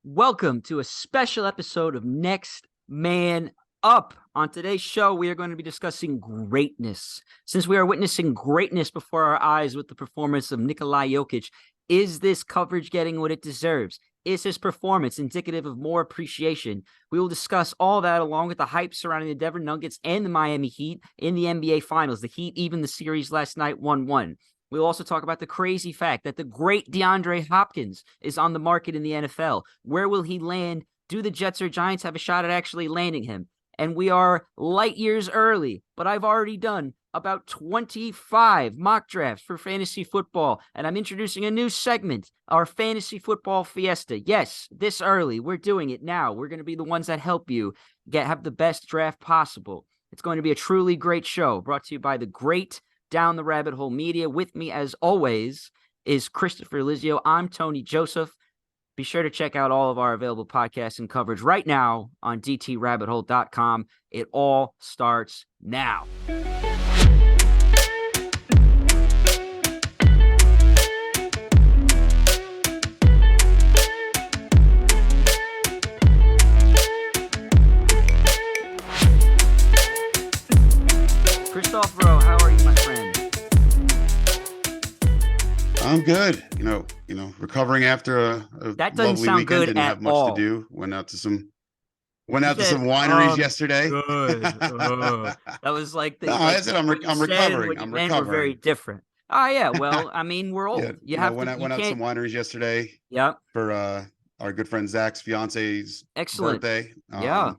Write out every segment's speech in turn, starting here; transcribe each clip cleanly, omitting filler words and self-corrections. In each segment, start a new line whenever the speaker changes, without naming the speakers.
Welcome to a special episode of Next Man Up. On today's show, we are going to be discussing greatness. Since we are witnessing greatness before our eyes with the performance of Nikola Jokic, is this coverage getting what it deserves? Is his performance indicative of more appreciation? We will discuss all that along with the hype surrounding the Denver Nuggets and the Miami Heat in the NBA Finals. The Heat, even the series last night, 1-1. We'll also talk about the crazy fact that the great DeAndre Hopkins is on the market in the NFL. Where will he land? Do the Jets or Giants have a shot at actually landing him? And we are light years early, but I've already done about 25 mock drafts for fantasy football, and I'm introducing a new segment, our fantasy football fiesta. Yes, this early, we're doing it now. We're going to be the ones that help you have the best draft possible. It's going to be a truly great show, brought to you by the great Down the Rabbit Hole Media. With me, as always, is Christopher Lizio. I'm Tony Joseph. Be sure to check out all of our available podcasts and coverage right now on dtrabbithole.com. It all starts now. Christopher, how are you, my friend?
I'm good. Recovering after a
That doesn't
lovely
sound
weekend.
good
Didn't
at
have much
all.
to do. Went out to some wineries yesterday.
Good. That was like the.
No,
like
I said I'm
what you said and
recovering.
what you
I'm
meant were very
recovering.
different. Oh yeah, well, I mean, we're old.
Yeah,
You have to.
went out to some wineries yesterday
Yep.
for our good friend Zach's fiance's
Excellent.
birthday.
Yeah.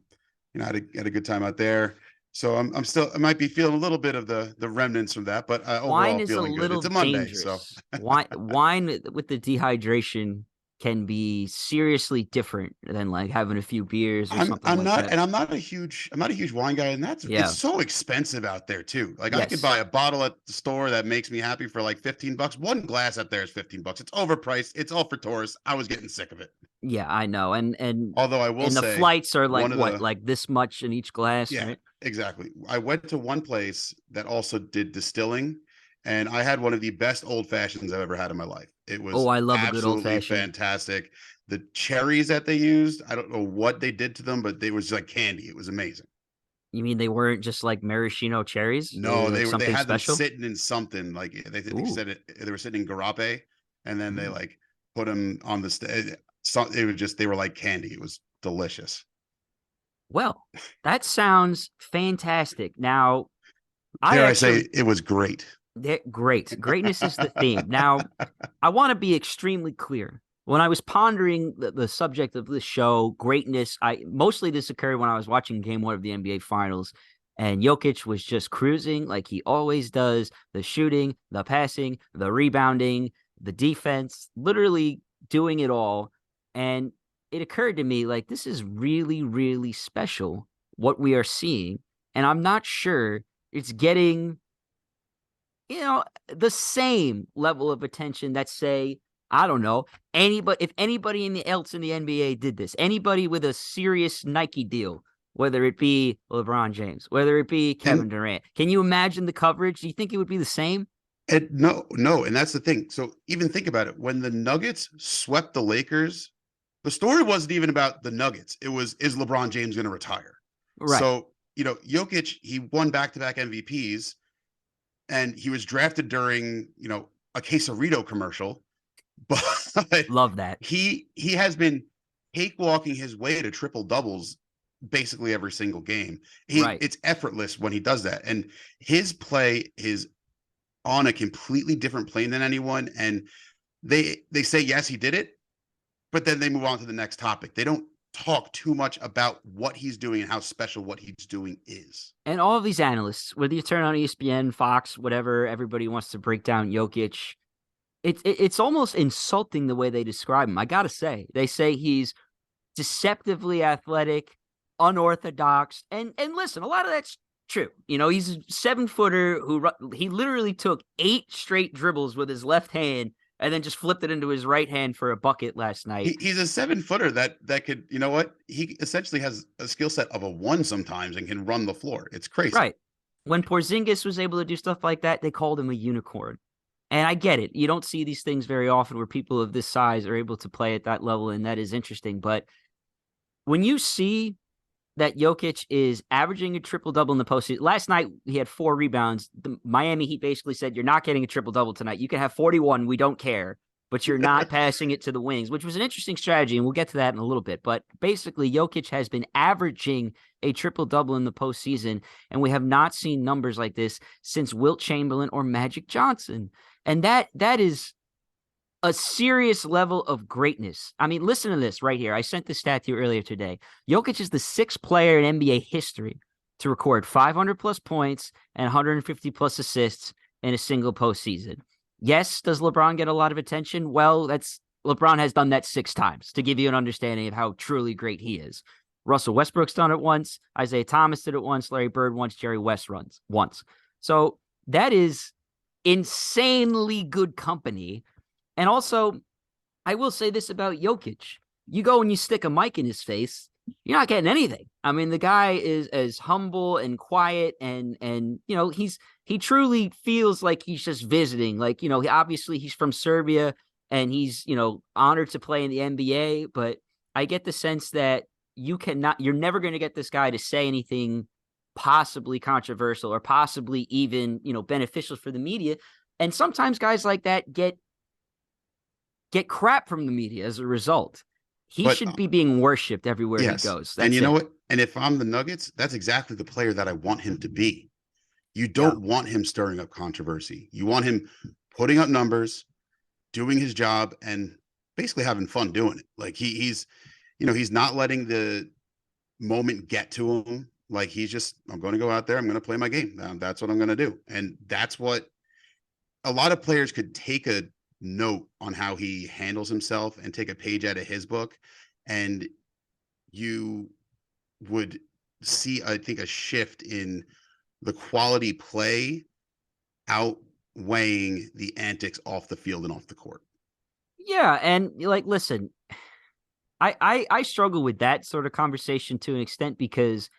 Had a good time out there. So I might be feeling a little bit of the remnants from that, but
Wine
overall
is a
feeling good.
little
It's a Monday,
dangerous. Wine with the dehydration can be seriously different than like having a few beers or something
I'm
like
not,
that.
and I'm not a huge wine guy, and
Yeah.
it's so expensive out there too. Like I could
Yes.
buy a bottle at the store that makes me happy for like $15. One glass out there is $15. It's overpriced. It's all for tourists. I was getting sick of it.
Yeah, I know. And
Although I will
the
say
flights are like
one of
what,
the
like this much in each glass,
yeah,
right?
exactly. I went to one place that also did distilling, and I had one of the best old fashions I've ever had in my life. It
Oh,
was
I love a good old
absolutely
fashioned.
fantastic. The cherries that they used, I don't know what they did to them, but they was like candy. It was amazing.
You mean they weren't just like maraschino cherries? They
No,
were like
they
something
had them
special?
sitting in something like they
Ooh.
said they were sitting in garrape, and then they
Mm.
like put them on the it was just they were like candy. It was delicious.
Well, that sounds fantastic. Now,
Dare I say it was great.
Great. Greatness is the theme. Now, I want to be extremely clear. When I was pondering the subject of this show, greatness, mostly this occurred when I was watching Game 1 of the NBA Finals, and Jokic was just cruising like he always does. The shooting, the passing, the rebounding, the defense, literally doing it all. And it occurred to me, like, this is really, really special, what we are seeing. And I'm not sure it's getting the same level of attention that, say, I don't know, if anybody else in the NBA did this, anybody with a serious Nike deal, whether it be LeBron James, whether it be Kevin Durant, can you imagine the coverage? Do you think it would be the same?
And no, and that's the thing. So even think about it. When the Nuggets swept the Lakers, the story wasn't even about the Nuggets. It was, is LeBron James going to retire?
Right.
So, Jokic, he won back-to-back MVPs, and he was drafted during, a Quesarito commercial. But
love that.
He has been cakewalking his way to triple doubles basically every single game. It's effortless when he does that. And his play is on a completely different plane than anyone. And they say, yes, he did it, but then they move on to the next topic. They don't talk too much about what he's doing and how special what he's doing is.
And all of these analysts, whether you turn on ESPN, Fox, whatever, everybody wants to break down Jokic. It's almost insulting the way they describe him. I got to say, they say he's deceptively athletic, unorthodox. And listen, a lot of that's true. He's a 7-footer he literally took 8 straight dribbles with his left hand and then just flipped it into his right hand for a bucket last night.
He's a 7-footer that could, he essentially has a skill set of a 1 sometimes and can run the floor. It's crazy.
Right. When Porzingis was able to do stuff like that, they called him a unicorn. And I get it. You don't see these things very often where people of this size are able to play at that level, and that is interesting. But when you see that Jokic is averaging a triple-double in the postseason. Last night, he had 4 rebounds. The Miami Heat basically said, you're not getting a triple-double tonight. You can have 41. We don't care. But you're not passing it to the wings, which was an interesting strategy, and we'll get to that in a little bit. But basically, Jokic has been averaging a triple-double in the postseason, and we have not seen numbers like this since Wilt Chamberlain or Magic Johnson. And that is a serious level of greatness. I mean, listen to this right here. I sent this stat to you earlier today. Jokic is the 6th player in NBA history to record 500-plus points and 150-plus assists in a single postseason. Yes, does LeBron get a lot of attention? Well, LeBron has done that 6 times to give you an understanding of how truly great he is. Russell Westbrook's done it once. Isaiah Thomas did it once. Larry Bird once. Jerry West runs once. So that is insanely good company. And also, I will say this about Jokic. You go and you stick a mic in his face, you're not getting anything. I mean, the guy is as humble and quiet and he truly feels like he's just visiting. Like, obviously he's from Serbia and he's, honored to play in the NBA, but I get the sense that you're never going to get this guy to say anything possibly controversial or possibly even, beneficial for the media. And sometimes guys like that get crap from the media as a result. He should be being worshipped everywhere he goes.
And you know what? And if I'm the Nuggets, that's exactly the player that I want him to be. You don't want him stirring up controversy. You want him putting up numbers, doing his job, and basically having fun doing it. Like he's not letting the moment get to him. Like he's just, I'm going to go out there. I'm going to play my game. That's what I'm going to do. And that's what a lot of players could take a note on how he handles himself and take a page out of his book, and you would see, I think, a shift in the quality play outweighing the antics off the field and off the court.
Yeah, and listen, I struggle with that sort of conversation to an extent because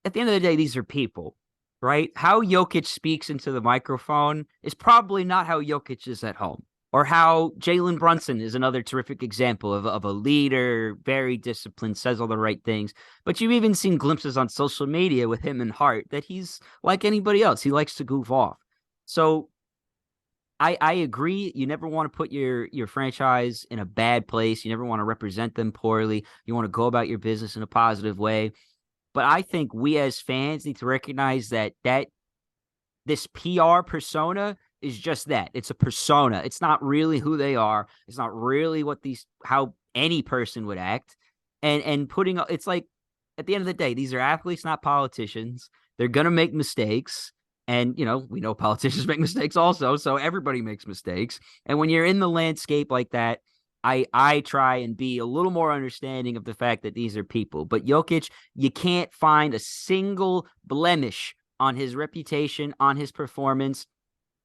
at the end of the day, these are people. Right? How Jokic speaks into the microphone is probably not how Jokic is at home, or how Jalen Brunson is another terrific example of a leader, very disciplined, says all the right things. But you've even seen glimpses on social media with him and Hart that he's like anybody else. He likes to goof off. So I agree. You never want to put your franchise in a bad place. You never want to represent them poorly. You want to go about your business in a positive way. But I think we as fans need to recognize that this PR persona is just that. It's a persona. It's not really who they are. It's not really how any person would act. And it's like, at the end of the day, these are athletes, not politicians. They're going to make mistakes. And, we know politicians make mistakes also. So everybody makes mistakes. And when you're in the landscape like that, I try and be a little more understanding of the fact that these are people. But Jokic, you can't find a single blemish on his reputation, on his performance.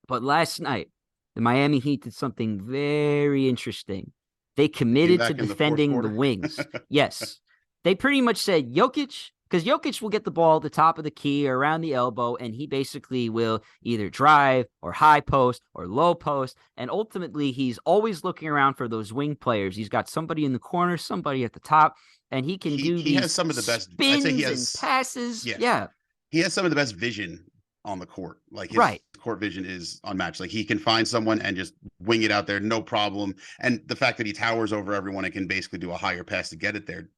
But last night, the Miami Heat did something very interesting. They committed to defending the wings. Yes. They pretty much said, Jokic, because Jokic will get the ball at the top of the key or around the elbow, and he basically will either drive or high post or low post. And ultimately, he's always looking around for those wing players. He's got somebody in the corner, somebody at the top, and he can do these
has some of the best
spins and passes. Yeah.
He has some of the best vision on the court. Like his court vision is unmatched. Like he can find someone and just wing it out there, no problem. And the fact that he towers over everyone and can basically do a higher pass to get it there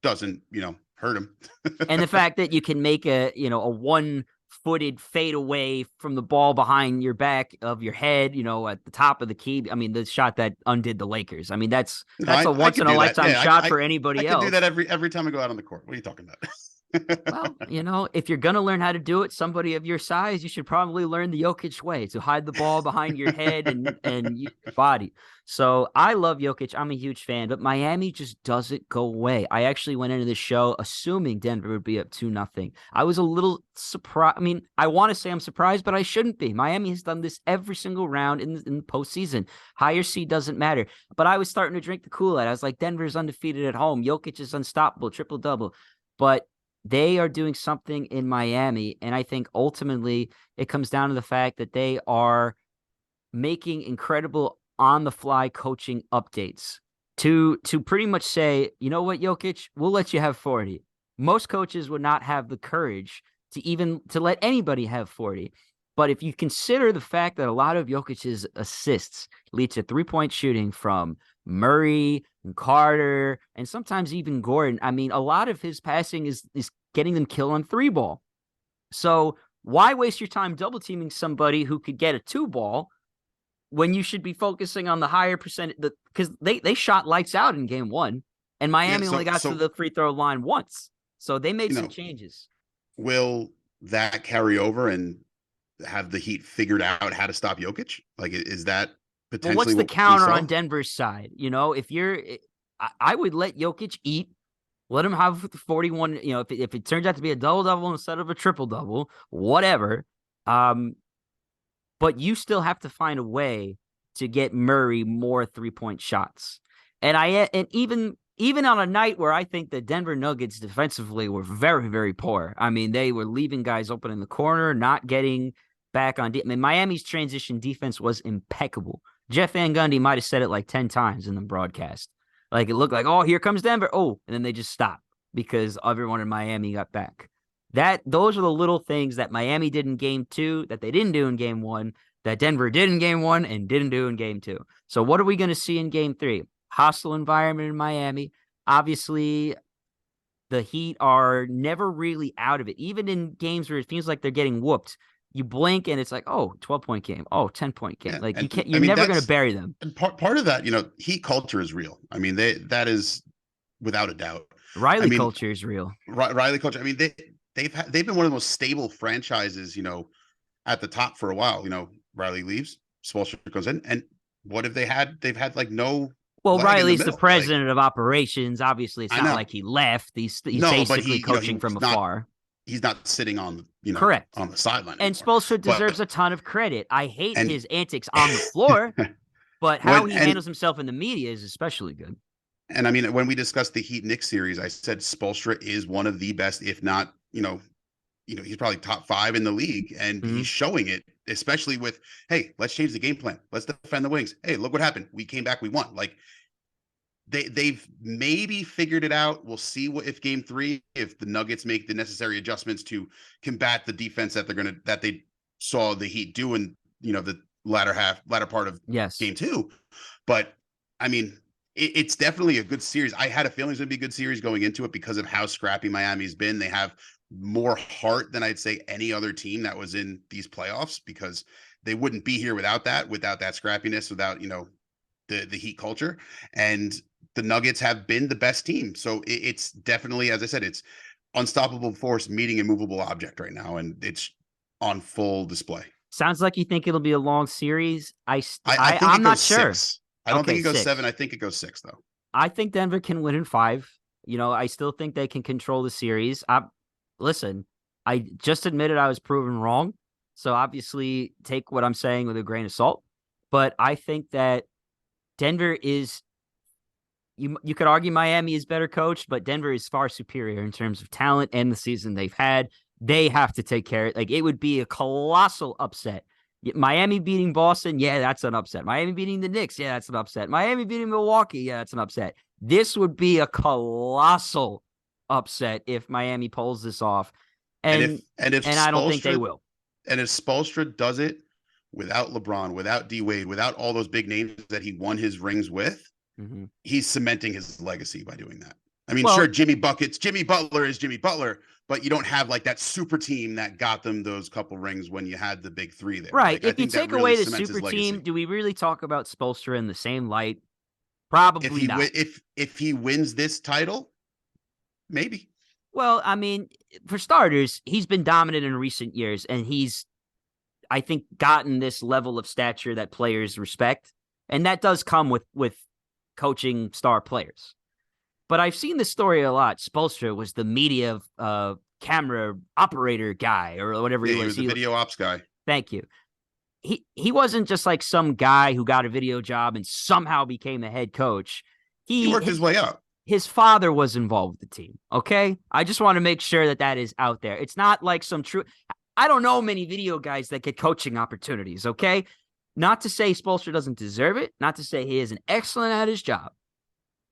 doesn't, hurt him.
And the fact that you can make a 1-footed fade away from the ball behind your back of your head, at the top of the key. I mean, the shot that undid the Lakers. I mean, that's a once in a lifetime shot for anybody else.
I can do that every time I go out on the court. What are you talking about?
Well, if you're going to learn how to do it, somebody of your size, you should probably learn the Jokic way to hide the ball behind your head and your body. So I love Jokic. I'm a huge fan, but Miami just doesn't go away. I actually went into the show assuming Denver would be up 2-0. I was a little surprised. I mean, I want to say I'm surprised, but I shouldn't be. Miami has done this every single round in the postseason. Higher seed doesn't matter. But I was starting to drink the Kool-Aid. I was like, Denver's undefeated at home. Jokic is unstoppable, triple-double. But they are doing something in Miami, and I think ultimately it comes down to the fact that they are making incredible on-the-fly coaching updates to pretty much say, you know what, Jokic, we'll let you have 40. Most coaches would not have the courage to let anybody have 40. But if you consider the fact that a lot of Jokic's assists lead to three-point shooting from Murray and Carter and sometimes even Gordon, I mean, a lot of his passing is getting them kill on three ball. So why waste your time double teaming somebody who could get a two ball when you should be focusing on the higher percentage? Because they shot lights out in game one, and Miami only got to the free throw line once. So they made some changes.
Will that carry over and have the Heat figured out how to stop Jokic? Like, is that potentially
what's the counter on Denver's side? If I would let Jokic eat. Let him have 41, if it turns out to be a double-double instead of a triple-double, whatever. But you still have to find a way to get Murray more three-point shots. And even on a night where I think the Denver Nuggets defensively were very, very poor. I mean, they were leaving guys open in the corner, not getting back on. Miami's transition defense was impeccable. Jeff Van Gundy might have said it like 10 times in the broadcast. Like, it looked like, oh, here comes Denver. Oh, and then they just stopped because everyone in Miami got back. Those are the little things that Miami did in game 2 that they didn't do in game 1, that Denver did in game 1 and didn't do in game 2. So what are we going to see in game 3? Hostile environment in Miami. Obviously, the Heat are never really out of it. Even in games where it feels like they're getting whooped, you blink and it's like, oh, 12-point game. Oh, 10-point game. Like, you're never going to bury them.
And part of that, Heat culture is real. I mean, that is without a doubt.
Riley culture is real.
Riley culture. I mean, they've been one of the most stable franchises, at the top for a while. Riley leaves, Spoelstra goes in, and what have they had? They've had like no.
Well, Riley's the president of operations. Obviously, it's not like he left. He's basically coaching from afar.
He's not sitting on
correct
on the sideline.
And Spoelstra deserves a ton of credit. I hate his antics on the floor, but how he handles himself in the media is especially good.
And I mean, when we discussed the Heat Knicks series, I said Spoelstra is one of the best, if not, he's probably top 5 in the league, and he's showing it, especially with, hey, let's change the game plan. Let's defend the wings. Hey, look what happened. We came back. We won. Like, they've maybe figured it out. We'll see if game 3, if the Nuggets make the necessary adjustments to combat the defense that they saw the Heat do in, the latter part of game 2. But I mean, it's definitely a good series. I had a feeling it was going to be a good series going into it because of how scrappy Miami's been. They have more heart than I'd say any other team that was in these playoffs, because they wouldn't be here without that scrappiness, without, the Heat culture. And the Nuggets have been the best team. So it's definitely, as I said, it's unstoppable force meeting a movable object right now, and it's on full display.
Sounds like you think it'll be a long series.
I think I'm not sure. 6. I don't think it goes 6. 7. I think it goes 6, though.
I think Denver can win in 5. I still think they can control the series. Listen, I just admitted I was proven wrong. So obviously take what I'm saying with a grain of salt. But I think that Denver is, you could argue Miami is better coached, but Denver is far superior in terms of talent and the season they've had. They have to take care of it. Like, it would be a colossal upset. Miami beating Boston, yeah, that's an upset. Miami beating the Knicks, yeah, that's an upset. Miami beating Milwaukee, yeah, that's an upset. This would be a colossal upset if Miami pulls this off. And I don't think they will.
And if Spoelstra does it without LeBron, without D-Wade, without all those big names that he won his rings with, he's cementing his legacy by doing that. I mean, sure, Jimmy Butler is Jimmy Butler, but you don't have like that super team that got them those couple rings when you had the big 3 there.
Right. Like, if you take away the super team, do we really talk about Spoelstra in the same light? Probably not.
If he wins this title, maybe.
Well, I mean, for starters, he's been dominant in recent years, and he's, I think, gotten this level of stature that players respect. And that does come with coaching star players. But I've seen this story a lot. Spoelstra was the media camera operator guy, or whatever he was.
He was the video ops guy.
Thank you. He wasn't just like some guy who got a video job and somehow became a head coach.
He worked his way up.
His father was involved with the team, okay? I just want to make sure that is out there. It's not like some true... I don't know many video guys that get coaching opportunities, okay? Not to say Spoelstra doesn't deserve it, not to say he isn't excellent at his job,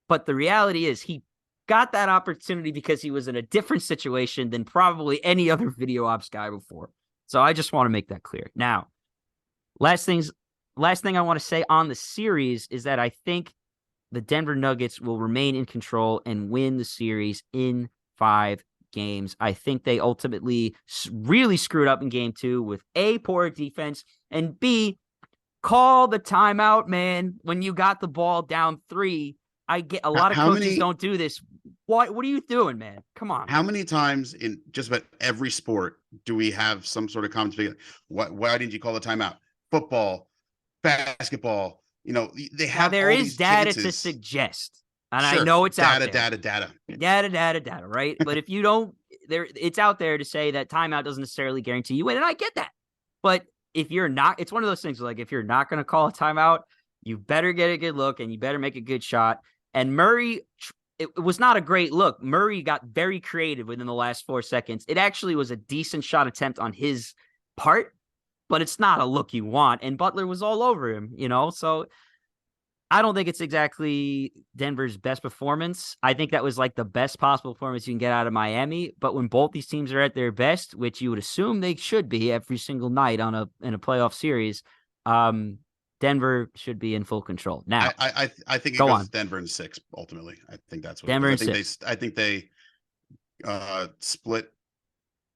but the reality is he got that opportunity because he was in a different situation than probably any other video ops guy before. So I just want to make that clear. Now, last thing I want to say on the series is that I think the Denver Nuggets will remain in control and win the series in 5 games. I think they ultimately really screwed up in game 2 with A, poor defense, and B, call the timeout, man. When you got the ball down 3, I get a lot of coaches don't do this. What are you doing, man? Come on.
How many times in just about every sport do we have some sort of commentary? Why didn't you call the timeout? Football, basketball, they have
now, there
all
is
these
data
chances
to suggest, and
sure,
I know it's
data,
out there.
Data,
right? But if you don't, it's out there to say that timeout doesn't necessarily guarantee you win, and I get that. But if you're not, it's one of those things like if you're not going to call a timeout, you better get a good look and you better make a good shot. And Murray, it was not a great look. Murray got very creative within the last 4 seconds. It actually was a decent shot attempt on his part, but it's not a look you want. And Butler was all over him, so I don't think it's exactly Denver's best performance. I think that was like the best possible performance you can get out of Miami. But when both these teams are at their best, which you would assume they should be every single night in a playoff series, Denver should be in full control. Now,
I think it goes Denver in 6 ultimately. I think that's what
Denver
it
in
is. I think they split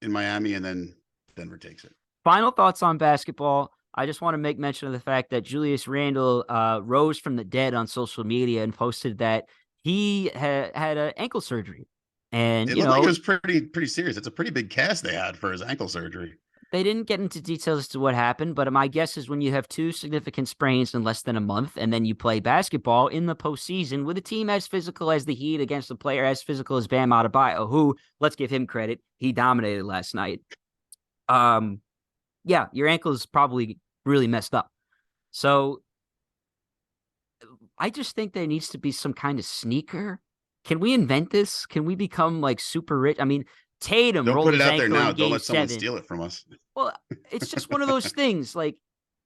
in Miami and then Denver takes it.
Final thoughts on basketball. I just want to make mention of the fact that Julius Randle rose from the dead on social media and posted that he had an ankle surgery. And
it looked like it was pretty serious. It's a pretty big cast they had for his ankle surgery.
They didn't get into details as to what happened, but my guess is when you have 2 significant sprains in less than a month, and then you play basketball in the postseason with a team as physical as the Heat against a player as physical as Bam Adebayo, who, let's give him credit, he dominated last night. Yeah, your ankle is probably really messed up. So I just think there needs to be some kind of sneaker. Can we invent this? Can we become like super rich? I mean, Tatum rolled his ankle in Game 7.
Don't let someone steal it from us.
Well, it's just one of those things. Like,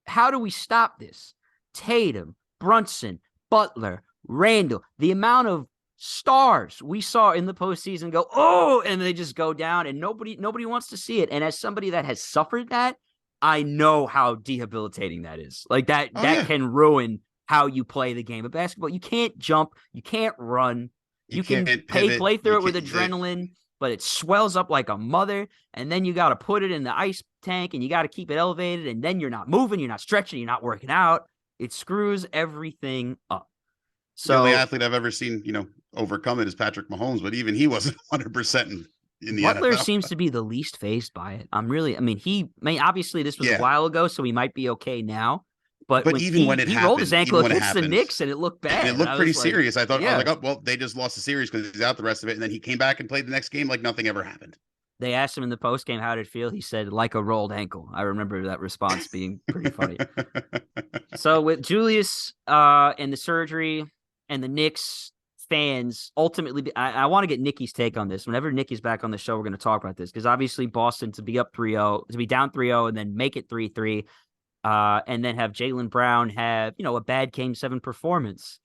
how do we stop this? Tatum, Brunson, Butler, Randall, the amount of stars we saw in the postseason go, oh, and they just go down, and nobody wants to see it. And as somebody that has suffered that, I know how debilitating that is. Like that can ruin how you play the game of basketball. You can't jump, you can't run, you can play through it with adrenaline. But it swells up like a mother, and then you got to put it in the ice tank, and you got to keep it elevated, and then you're not moving, you're not stretching, you're not working out. It screws everything up. So
the only athlete I've ever seen, overcome it is Patrick Mahomes, but even he wasn't 100% in the
Butler
NFL.
Seems to be the least fazed by it. Obviously this was a while ago, so he might be okay now. But when he rolled his ankle against the Knicks, and it looked bad.
And it looked pretty serious. I thought, they just lost the series because he's out the rest of it. And then he came back and played the next game like nothing ever happened.
They asked him in the postgame how did it feel. He said, like a rolled ankle. I remember that response being pretty funny. So with Julius and the surgery and the Knicks fans, ultimately, I want to get Nikki's take on this. Whenever Nikki's back on the show, we're going to talk about this because obviously Boston to be up 3-0, to be down 3-0 and then make it 3-3. And then have Jaylen Brown have, a bad Game 7 performance.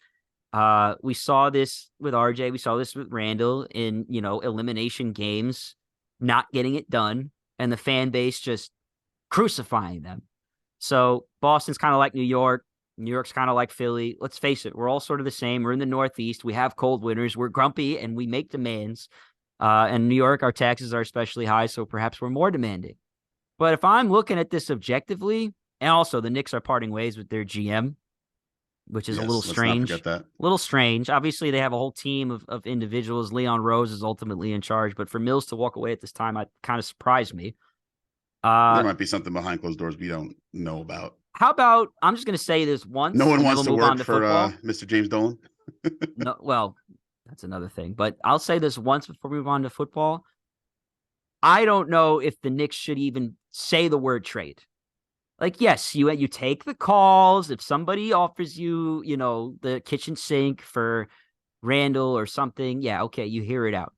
We saw this with RJ. We saw this with Randall in, elimination games, not getting it done, and the fan base just crucifying them. So Boston's kind of like New York. New York's kind of like Philly. Let's face it. We're all sort of the same. We're in the Northeast. We have cold winters. We're grumpy, and we make demands. And New York, our taxes are especially high, so perhaps we're more demanding. But if I'm looking at this objectively, and also, the Knicks are parting ways with their GM, which is a little strange.
Let's not forget that.
A little strange. Obviously, they have a whole team of individuals. Leon Rose is ultimately in charge. But for Mills to walk away at this time, kind of surprised me.
There might be something behind closed doors we don't know about.
How about, I'm just going to say this once.
No one wants to work for Mr. James Dolan.
No, well, that's another thing. But I'll say this once before we move on to football. I don't know if the Knicks should even say the word trade. Like, yes, you take the calls. If somebody offers you, the kitchen sink for Randall or something, yeah, okay, you hear it out.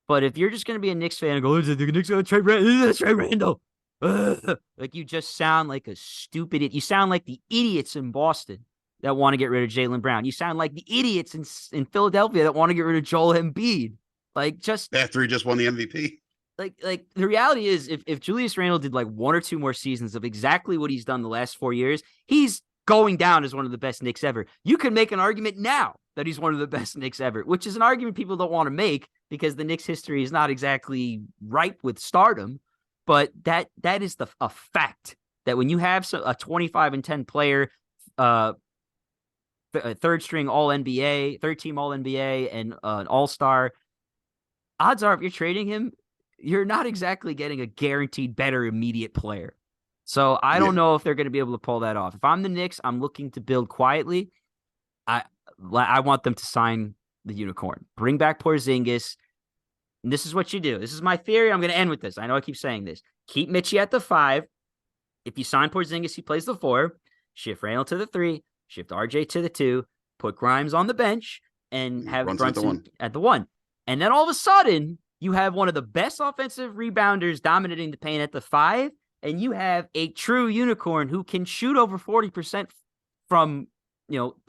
But if you're just going to be a Knicks fan and go, the Knicks going to trade Randall, Like you just sound like a stupid idiot. You sound like the idiots in Boston that want to get rid of Jaylen Brown. You sound like the idiots in Philadelphia that want to get rid of Joel Embiid. Like just
after he just won the MVP.
Like the reality is if Julius Randle did like 1 or 2 more seasons of exactly what he's done the last 4 years, he's going down as one of the best Knicks ever. You can make an argument now that he's one of the best Knicks ever, which is an argument people don't want to make because the Knicks history is not exactly ripe with stardom. But that is a fact that when you have a 25-10 player, third string All NBA, third team All NBA, and an All Star, odds are if you're trading him, you're not exactly getting a guaranteed better immediate player. So I don't know if they're going to be able to pull that off. If I'm the Knicks, I'm looking to build quietly. I want them to sign the unicorn. Bring back Porzingis. And this is what you do. This is my theory. I'm going to end with this. I know I keep saying this. Keep Mitchie at the 5. If you sign Porzingis, he plays the 4. Shift Randle to the 3. Shift RJ to the 2. Put Grimes on the bench and have Brunson at the 1. And then all of a sudden, you have one of the best offensive rebounders dominating the paint at the 5, and you have a true unicorn who can shoot over 40% from,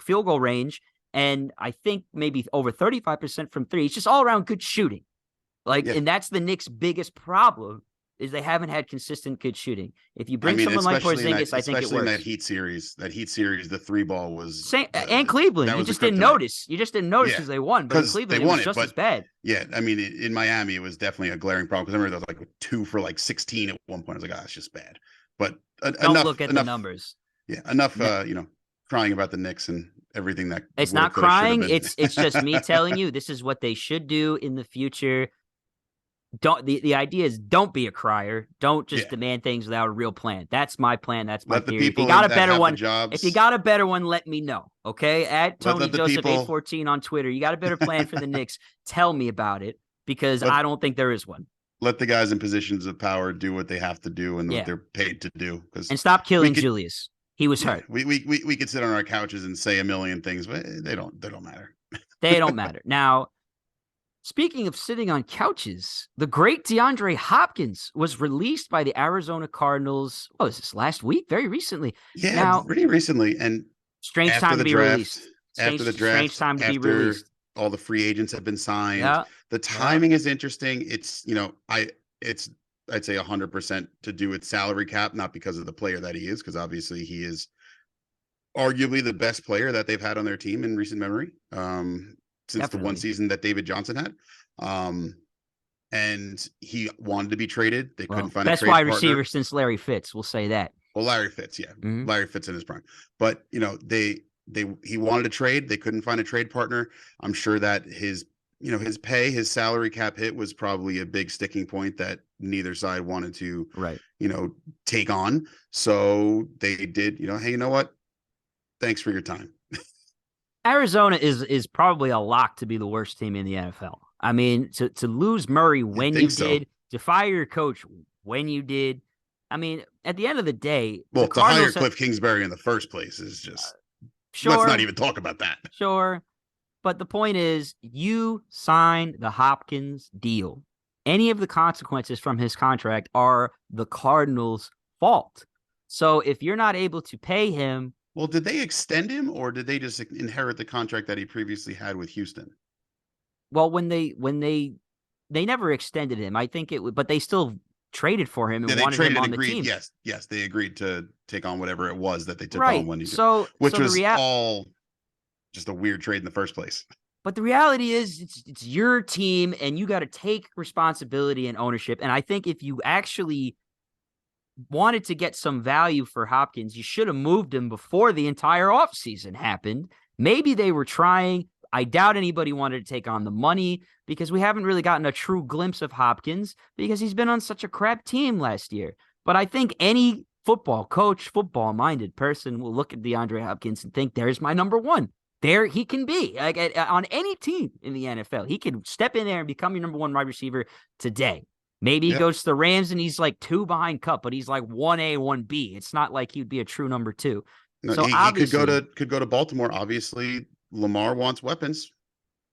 field goal range, and I think maybe over 35% from 3. It's just all around good shooting. And that's the Knicks' biggest problem is they haven't had consistent good shooting. If you bring someone like Porzingis, I think it works.
Especially in that Heat series, the 3-ball was
and Cleveland. You just didn't notice. You just didn't notice because they won. But in Cleveland, it was just as bad.
Yeah, I mean, in Miami, it was definitely a glaring problem because I remember there was like 2 for like 16 at one point. I was like, it's just bad. But
don't look at the numbers.
Yeah, enough. Crying about the Knicks and everything that
it's not crying. It's just me telling you this is what they should do in the future. The idea is don't be a crier. Don't just demand things without a real plan. That's my plan. That's my theory. If you got a better one, let me know. Okay. At Tony Joseph 814 on Twitter. You got a better plan for the Knicks. Tell me about it because I don't think there is one.
Let the guys in positions of power do what they have to do and what they're paid to do.
And stop killing Julius. He was hurt.
We could sit on our couches and say a million things, but they don't matter.
They don't matter. Now, speaking of sitting on couches, the great DeAndre Hopkins was released by the Arizona Cardinals. Oh, is this last week? Very recently.
Yeah, now, pretty recently. And
strange time to be released.
After the draft, strange time to be released. All the free agents have been signed. Yeah. The timing is interesting. It's I'd say 100% to do with salary cap, not because of the player that he is, because obviously he is arguably the best player that they've had on their team in recent memory. Since the one season that David Johnson had. And he wanted to be traded. They couldn't find a trade partner. Best wide receiver
since Larry Fitz, we'll say that.
Well, Larry Fitz, yeah. Mm-hmm. Larry Fitz in his prime. But, he wanted to trade. They couldn't find a trade partner. I'm sure that his salary cap hit was probably a big sticking point that neither side wanted to, take on. So they did, hey, you know what? Thanks for your time.
Arizona is probably a lock to be the worst team in the NFL. I mean, to lose Murray when you did, to fire your coach when you did. I mean, at the end of the day,
to hire Cliff Kingsbury in the first place is just let's not even talk about that.
Sure. But the point is, you signed the Hopkins deal. Any of the consequences from his contract are the Cardinals' fault. So if you're not able to pay him.
Well, did they extend him or did they just inherit the contract that he previously had with Houston?
Well, when they never extended him, I think but they still traded for him and wanted him on the team.
Yes, they agreed to take on whatever it was that they took on when he did. Which was all just a weird trade in the first place.
But the reality is it's your team and you got to take responsibility and ownership. And I think if you actually wanted to get some value for Hopkins, you should have moved him before the entire offseason happened. Maybe they were trying. I doubt anybody wanted to take on the money because we haven't really gotten a true glimpse of Hopkins because he's been on such a crap team last year. But I think any football coach, football-minded person will look at DeAndre Hopkins and think, there's my number one. There he can be. Like on any team in the NFL. He can step in there and become your number one wide receiver today. Maybe he goes to the Rams and he's like 2 behind Cup, but he's like 1A, 1B. It's not like he'd be a true number 2.
No, so he could go to Baltimore. Obviously, Lamar wants weapons.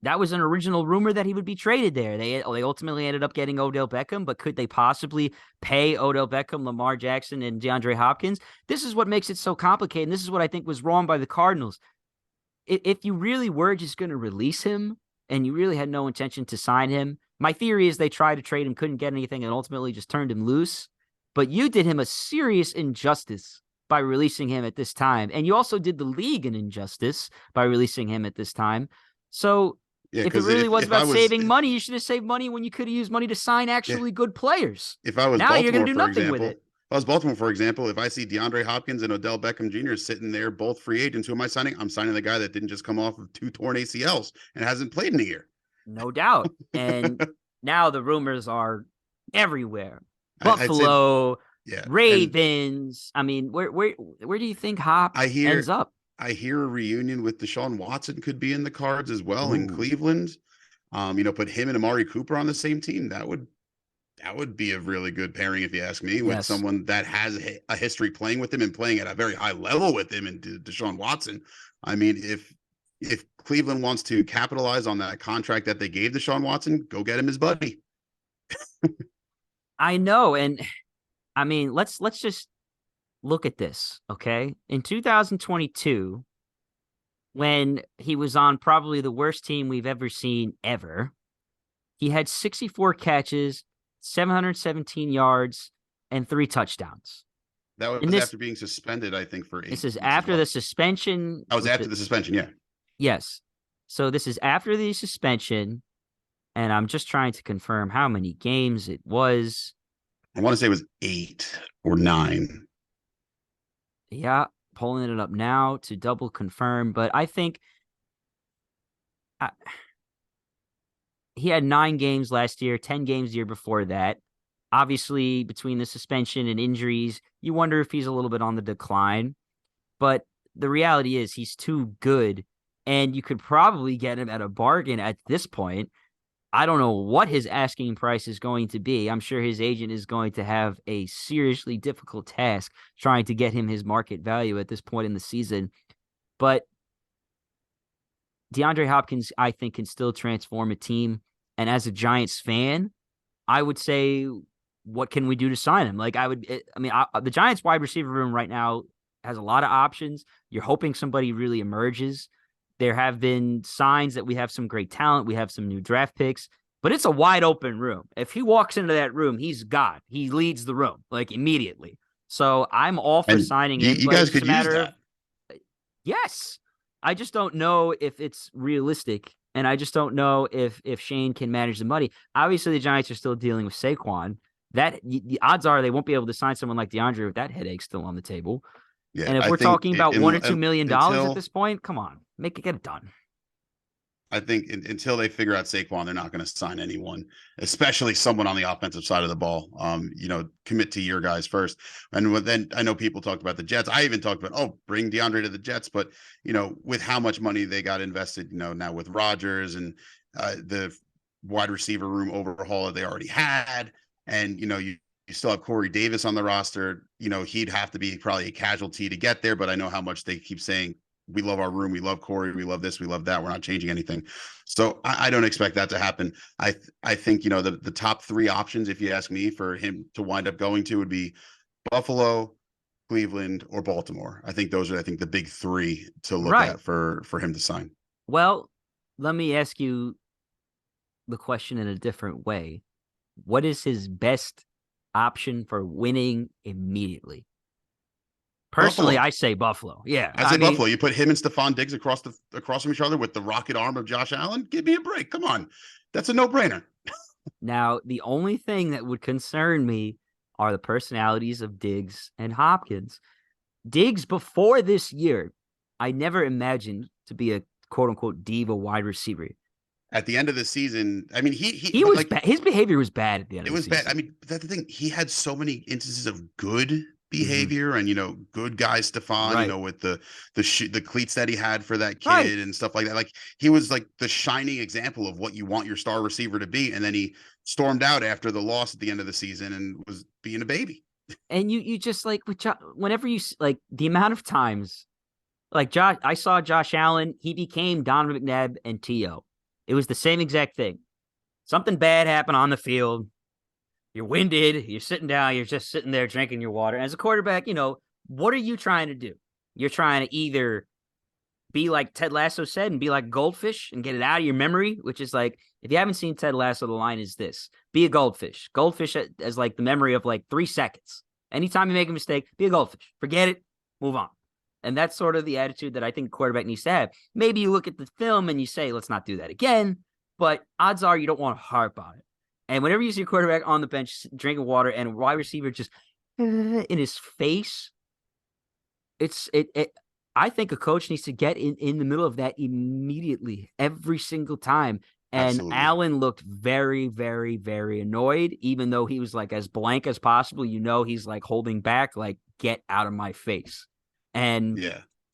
That was an original rumor that he would be traded there. They ultimately ended up getting Odell Beckham, but could they possibly pay Odell Beckham, Lamar Jackson, and DeAndre Hopkins? This is what makes it so complicated. And this is what I think was wrong by the Cardinals. If you really were just going to release him and you really had no intention to sign him, my theory is they tried to trade him, couldn't get anything, and ultimately just turned him loose. But you did him a serious injustice by releasing him at this time. And you also did the league an injustice by releasing him at this time. So if it really was about saving money, you should have saved money when you could have used money to sign actually good players.
If I was
now
Baltimore,
you're going to do
for
nothing
example,
with it.
If I was Baltimore, for example, if I see DeAndre Hopkins and Odell Beckham Jr. sitting there, both free agents, who am I signing? I'm signing the guy that didn't just come off of 2 torn ACLs and hasn't played in a year.
No doubt. And now the rumors are everywhere. Buffalo, Ravens. I mean, where do you think Hop ends up?
I hear a reunion with Deshaun Watson could be in the cards as well in Cleveland. Put him and Amari Cooper on the same team. That would be a really good pairing, if you ask me, with someone that has a history playing with him and playing at a very high level with him, and Deshaun Watson. I mean, if Cleveland wants to capitalize on that contract that they gave Deshaun Watson, go get him his buddy.
I know, and I mean, let's just look at this, okay? In 2022, when he was on probably the worst team we've ever seen ever, he had 64 catches, 717 yards, and 3 touchdowns.
That was after being suspended, I think, for 8
This is after the suspension.
That was after the suspension, yeah.
Yes. So this is after the suspension, and I'm just trying to confirm how many games it was.
I want to say it was 8 or 9.
Yeah, pulling it up now to double confirm, but I think he had 9 games last year, 10 games the year before that. Obviously, between the suspension and injuries, you wonder if he's a little bit on the decline. But the reality is he's too good, and you could probably get him at a bargain at this point. I don't know what his asking price is going to be. I'm sure his agent is going to have a seriously difficult task trying to get him his market value at this point in the season. But DeAndre Hopkins, I think, can still transform a team. And as a Giants fan, I would say, what can we do to sign him? The Giants wide receiver room right now has a lot of options. You're hoping somebody really emerges. There have been signs that we have some great talent. We have some new draft picks, but it's a wide open room. If he walks into that room, he's God. He leads the room immediately. So I'm all for signing him.
You guys could use that.
Yes. I just don't know if it's realistic, and I just don't know if Shane can manage the money. Obviously, the Giants are still dealing with Saquon. The odds are they won't be able to sign someone like DeAndre with that headache still on the table. Yeah, and if we're talking about $1 or $2 million at this point, come on, get it done.
I think until they figure out Saquon, they're not going to sign anyone, especially someone on the offensive side of the ball. Commit to your guys first. And then I know people talked about the Jets. I even talked about, bring DeAndre to the Jets. But, with how much money they got invested, now with Rodgers and the wide receiver room overhaul that they already had. And, you still have Corey Davis on the roster. He'd have to be probably a casualty to get there. But I know how much they keep saying, we love our room. We love Corey. We love this. We love that. We're not changing anything. So I don't expect that to happen. I think, the top 3 options, if you ask me, for him to wind up going to would be Buffalo, Cleveland, or Baltimore. I think those are, the big 3 to look at for him to sign.
Well, let me ask you the question in a different way. What is his best option for winning immediately? Personally, Buffalo. I say Buffalo. Yeah,
I say Buffalo. You put him and Stephon Diggs across from each other with the rocket arm of Josh Allen. Give me a break. Come on, that's a no-brainer.
Now, the only thing that would concern me are the personalities of Diggs and Hopkins. Diggs, before this year, I never imagined to be a quote-unquote diva wide receiver.
At the end of the season, I mean,
he was bad. His behavior was bad at the end of the season.
It was bad. I mean, that's the thing. He had so many instances of good behavior and good guy Stephon, with the cleats that he had for that kid and stuff like that. Like, he was like the shining example of what you want your star receiver to be, and then he stormed out after the loss at the end of the season and was being a baby.
And you just whenever you the amount of times I saw Josh Allen, he became Donovan McNabb and T.O. It was the same exact thing. Something bad happened on the field. You're winded. You're sitting down. You're just sitting there drinking your water. As a quarterback, what are you trying to do? You're trying to either be like Ted Lasso said and be like goldfish and get it out of your memory, which is like, if you haven't seen Ted Lasso, the line is this: be a goldfish. Goldfish as like the memory of like 3 seconds. Anytime you make a mistake, be a goldfish. Forget it. Move on. And that's sort of the attitude that I think a quarterback needs to have. Maybe you look at the film and you say, let's not do that again. But odds are you don't want to harp on it. And whenever you see a quarterback on the bench drinking water and a wide receiver just in his face, I think a coach needs to get in the middle of that immediately, every single time. And
Absolutely.
Allen looked very, very, very annoyed, even though he was like as blank as possible. He's like holding back, like, get out of my face. And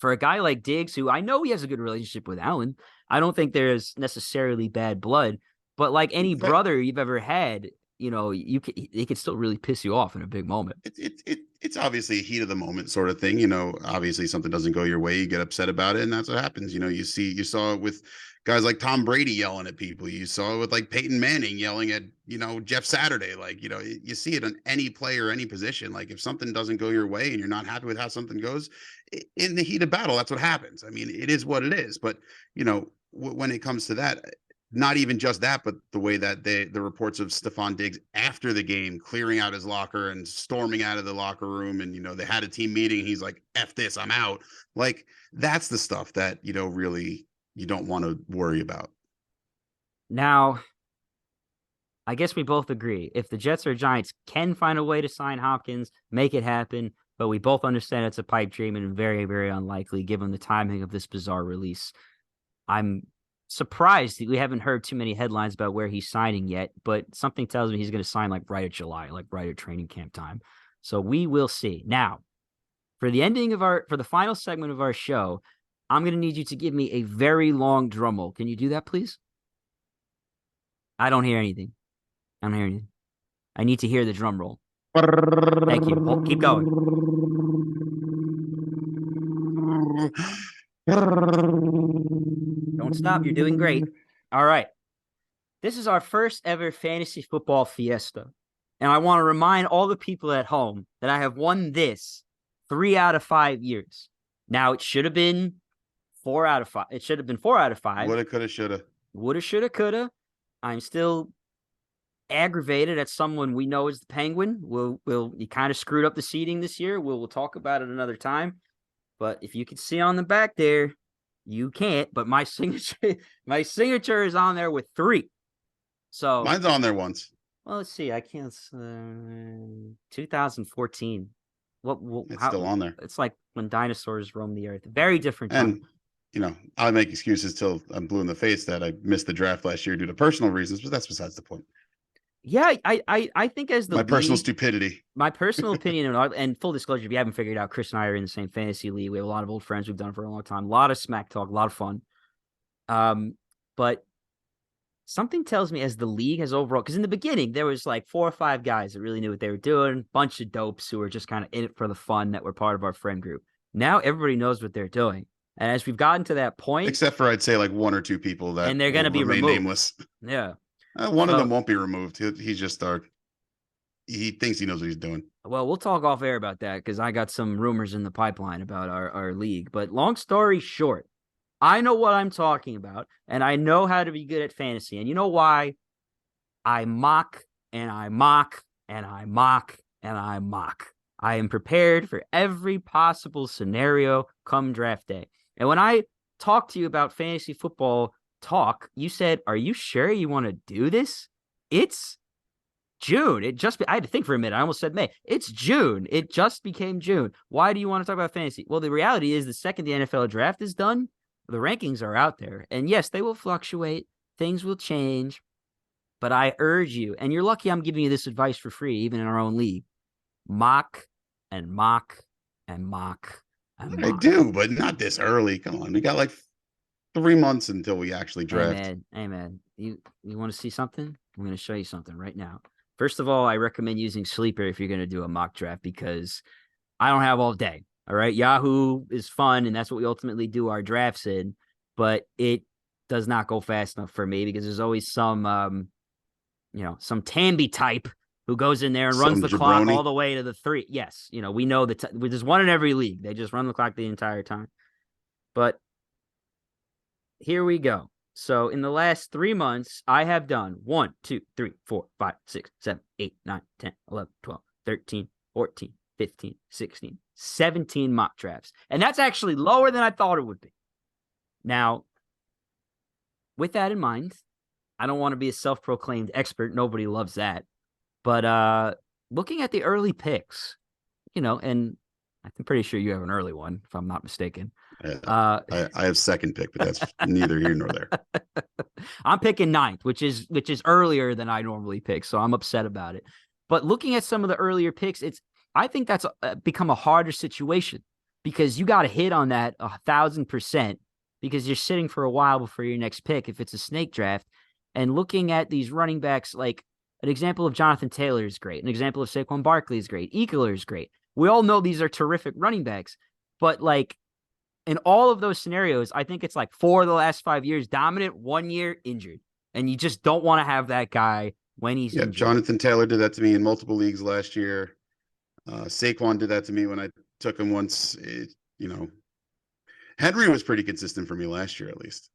for a guy like Diggs, who I know he has a good relationship with Allen, I don't think there's necessarily bad blood. But like any brother you've ever had, it could still really piss you off in a big moment.
It's obviously a heat of the moment sort of thing. Obviously something doesn't go your way, you get upset about it, and that's what happens. You saw it with guys like Tom Brady yelling at people. You saw it with like Peyton Manning yelling at, Jeff Saturday. Like, you see it on any player, any position. Like if something doesn't go your way and you're not happy with how something goes in the heat of battle, that's what happens. I mean, it is what it is. But, when it comes to that, not even just that, but the way that the reports of Stephon Diggs after the game clearing out his locker and storming out of the locker room, and they had a team meeting. He's like, "F this, I'm out." Like that's the stuff that really you don't want to worry about.
Now, I guess we both agree if the Jets or Giants can find a way to sign Hopkins, make it happen. But we both understand it's a pipe dream and very, very unlikely given the timing of this bizarre release. I'm surprised that we haven't heard too many headlines about where he's signing yet, but something tells me he's going to sign like right at July, like right at training camp time. So we will see. Now, for the final segment of our show, I'm going to need you to give me a very long drum roll. Can you do that, please? I don't hear anything. I need to hear the drum roll. Thank you. Keep going. Don't stop. You're doing great. All right. This is our first ever fantasy football fiesta. And I want to remind all the people at home that I have won this 3 out of 5 years. Now, it should have been 4 out of 5. It should have been 4 out of 5.
Woulda, coulda, shoulda.
Woulda, shoulda, coulda. I'm still aggravated at someone we know is the Penguin. You kind of screwed up the seeding this year. We'll talk about it another time. But if you can see on the back there, you can't. But my signature is on there with 3. So
mine's on there once.
Well, let's see. I can't. 2014.
It's still on there.
It's like when dinosaurs roamed the earth. Very different time.
And I make excuses till I'm blue in the face that I missed the draft last year due to personal reasons, but that's besides the point.
Yeah, I think as the
personal stupidity.
My personal opinion, and full disclosure, if you haven't figured it out, Chris and I are in the same fantasy league. We have a lot of old friends we've done for a long time. A lot of smack talk, a lot of fun. But something tells me as the league has overall, because in the beginning there was like 4 or 5 guys that really knew what they were doing, bunch of dopes who were just kind of in it for the fun that were part of our friend group. Now everybody knows what they're doing. And as we've gotten to that point,
except for I'd say like 1 or 2 people that
and they're going to be removed.
Nameless.
Yeah.
One of them won't be removed. He's just he thinks he knows what he's doing.
Well, we'll talk off air about that because I got some rumors in the pipeline about our league. But long story short, I know what I'm talking about, and I know how to be good at fantasy. And you know why? I mock, and I mock, and I mock, and I mock. I am prepared for every possible scenario come draft day. And when I talk to you about fantasy football talk, you said, "Are you sure you want to do this?" It's June. I had to think for a minute. I almost said May. It's June. It just became June. Why do you want to talk about fantasy? Well, the reality is the second the NFL draft is done, the rankings are out there. And yes, they will fluctuate. Things will change. But I urge you, and you're lucky I'm giving you this advice for free, even in our own league. Mock and mock and mock and mock.
I do, but not this early. Come on. We got like 3 months until we actually draft.
Hey, man. You want to see something? I'm going to show you something right now. First of all, I recommend using Sleeper if you're going to do a mock draft because I don't have all day. All right. Yahoo is fun, and that's what we ultimately do our drafts in. But it does not go fast enough for me because there's always some, some Tamby type who goes in there and runs the clock all the way to the 3. Yes, we know that there's one in every league. They just run the clock the entire time. But here we go. So in the last 3 months, I have done 1, 2, 3, 4, 5, 6, 7, 8, 9, 10, 11, 12, 13, 14, 15, 16, 17 mock drafts. And that's actually lower than I thought it would be. Now, with that in mind, I don't want to be a self-proclaimed expert. Nobody loves that. But looking at the early picks, and I'm pretty sure you have an early one, if I'm not mistaken.
I have second pick, but that's neither here nor there.
I'm picking 9th, which is earlier than I normally pick, so I'm upset about it. But looking at some of the earlier picks, I think that's become a harder situation because you got to hit on that 1,000% because you're sitting for a while before your next pick if it's a snake draft. And looking at these running backs, like an example of Jonathan Taylor is great. An example of Saquon Barkley is great. Ekeler is great. We all know these are terrific running backs, but like in all of those scenarios, I think it's like 4 of the last 5 years dominant, 1 year injured. And you just don't want to have that guy when he's injured.
Jonathan Taylor did that to me in multiple leagues last year. Saquon did that to me when I took him once. Henry was pretty consistent for me last year, at least.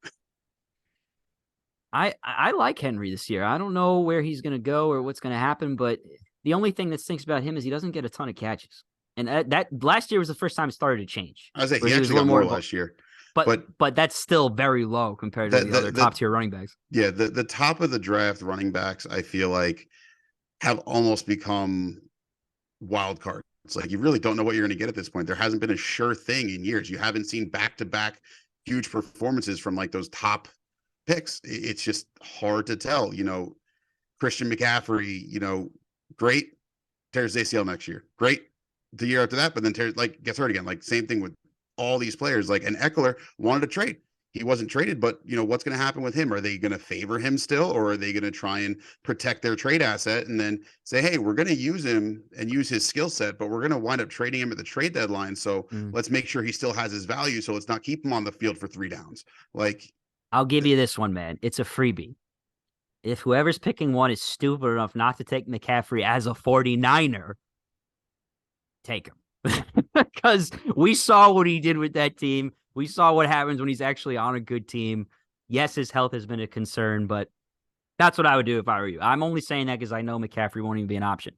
I like Henry this year. I don't know where he's going to go or what's going to happen, but the only thing that stinks about him is he doesn't get a ton of catches. And that last year was the first time it started to change.
I was like, he actually got more last year.
But that's still very low compared to the other top-tier running backs.
Yeah, the top of the draft running backs, I feel like, have almost become wild cards. It's like you really don't know what you're going to get at this point. There hasn't been a sure thing in years. You haven't seen back-to-back huge performances from like those top picks. It's just hard to tell. Christian McCaffrey, great, tears ACL next year. Great the year after that, but then gets hurt again. Like same thing with all these players. Like, and Eckler wanted to trade. He wasn't traded, but what's going to happen with him? Are they going to favor him still, or are they going to try and protect their trade asset and then say, hey, we're going to use him and use his skill set, but we're going to wind up trading him at the trade deadline. So let's make sure he still has his value. So let's not keep him on the field for 3 downs. Like,
I'll give you this one, man. It's a freebie. If whoever's picking one is stupid enough not to take McCaffrey as a 49er, take him. Because we saw what he did with that team. We saw what happens when he's actually on a good team. Yes, his health has been a concern, but that's what I would do if I were you. I'm only saying that because I know McCaffrey won't even be an option.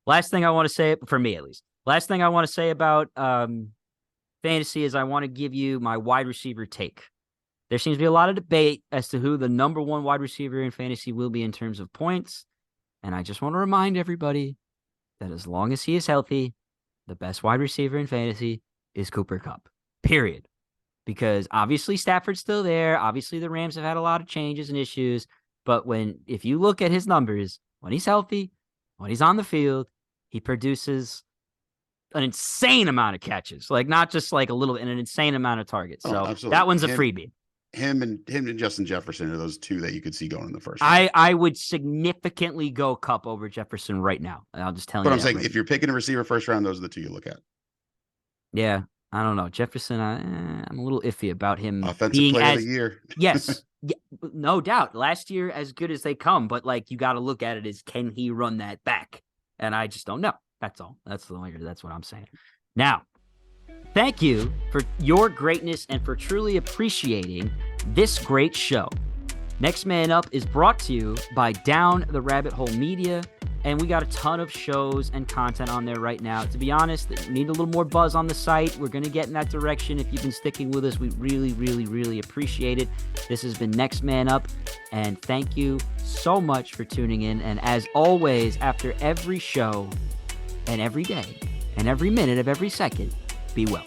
Last thing I want to say, for me at least, last thing I want to say about fantasy is I want to give you my wide receiver take. There seems to be a lot of debate as to who the number 1 wide receiver in fantasy will be in terms of points. And I just want to remind everybody that as long as he is healthy, the best wide receiver in fantasy is Cooper Kupp, period. Because obviously Stafford's still there. Obviously the Rams have had a lot of changes and issues. But if you look at his numbers, when he's healthy, when he's on the field, he produces an insane amount of catches. Like not just like a little, an insane amount of targets. So that one's a freebie.
Him and Justin Jefferson are those 2 that you could see going in the first
round. I would significantly go Kupp over Jefferson right now. I'll just tell you.
But I'm saying if you're picking a receiver first round, those are the 2 you look at.
Yeah, I don't know. Jefferson, I'm a little iffy about him.
Offensive
being
player of the year.
Yes, yeah, no doubt. Last year, as good as they come, but like you got to look at it as can he run that back? And I just don't know. That's all. That's what I'm saying. Now, thank you for your greatness and for truly appreciating this great show. Next Man Up is brought to you by Down the Rabbit Hole Media, and we got a ton of shows and content on there right now. To be honest, we need a little more buzz on the site. We're going to get in that direction. If you've been sticking with us, we really, really, really appreciate it. This has been Next Man Up, and thank you so much for tuning in. And as always, after every show and every day and every minute of every second, be well.